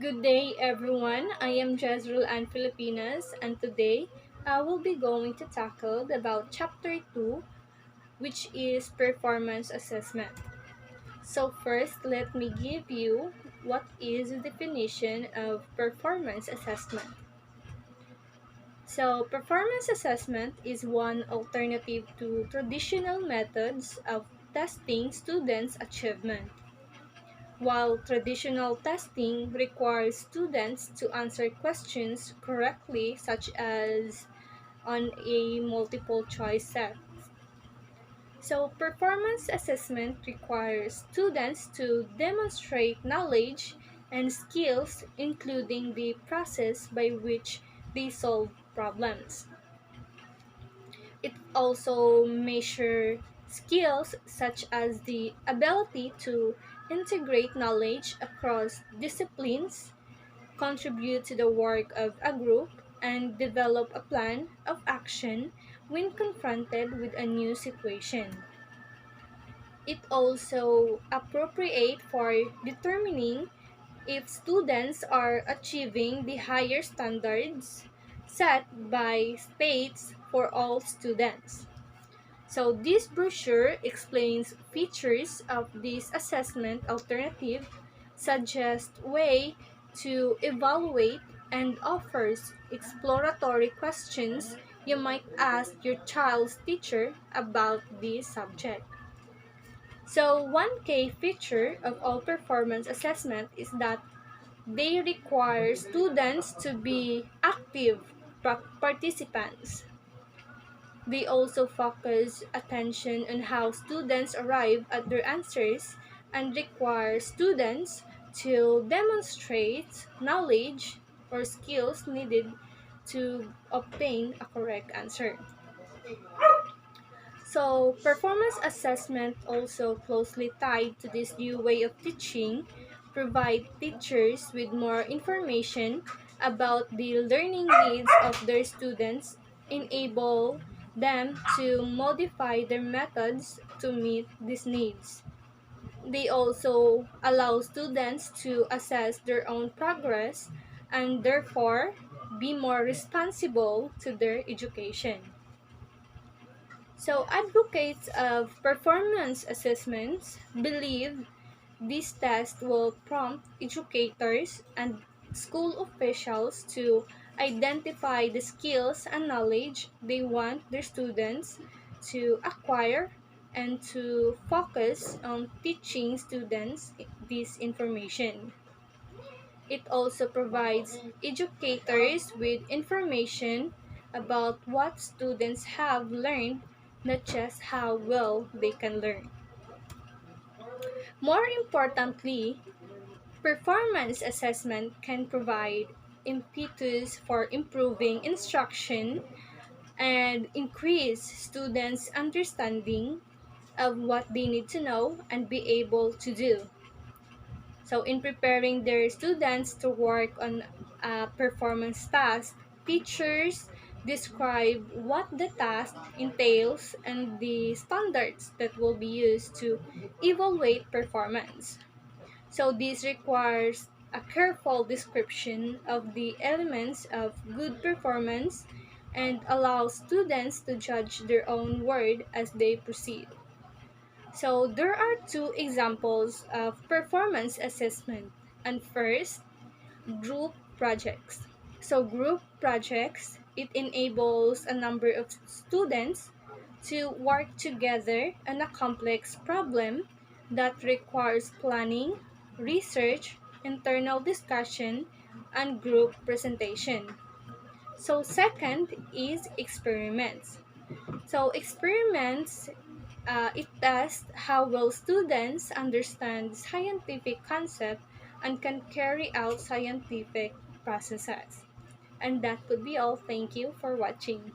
Good day, everyone. I am Jezreel and Filipinas, and today I will be going to tackle about Chapter 2, which is Performance Assessment. So, first, let me give you what is the definition of performance assessment. So, performance assessment is one alternative to traditional methods of testing students' achievement. While traditional testing requires students to answer questions correctly, such as on a multiple choice set. So, performance assessment requires students to demonstrate knowledge and skills, including the process by which they solve problems. It also measures skills such as the ability to integrate knowledge across disciplines, contribute to the work of a group, and develop a plan of action when confronted with a new situation. It also appropriate for determining if students are achieving the higher standards set by states for all students. So this brochure explains features of this assessment alternative, suggests way to evaluate, and offers exploratory questions you might ask your child's teacher about this subject. So one key feature of all performance assessment is that they require students to be active participants. They also focus attention on how students arrive at their answers and require students to demonstrate knowledge or skills needed to obtain a correct answer. So, performance assessment also closely tied to this new way of teaching provide teachers with more information about the learning needs of their students, enable them to modify their methods to meet these needs. They also allow students to assess their own progress and therefore be more responsible to their education. So, advocates of performance assessments believe this test will prompt educators and school officials to identify the skills and knowledge they want their students to acquire and to focus on teaching students this information. It also provides educators with information about what students have learned, not just how well they can learn. More importantly, performance assessment can provide impetus for improving instruction and increase students' understanding of what they need to know and be able to do. So, in preparing their students to work on a performance task, teachers describe what the task entails and the standards that will be used to evaluate performance. So, this requires a careful description of the elements of good performance and allows students to judge their own word as they proceed. So there are two examples of performance assessment. And first, group projects. So group projects, it enables a number of students to work together on a complex problem that requires planning, research, internal discussion, and group presentation. So second is experiments. So experiments it tests how well students understand scientific concepts and can carry out scientific processes. And that would be all. Thank you for watching.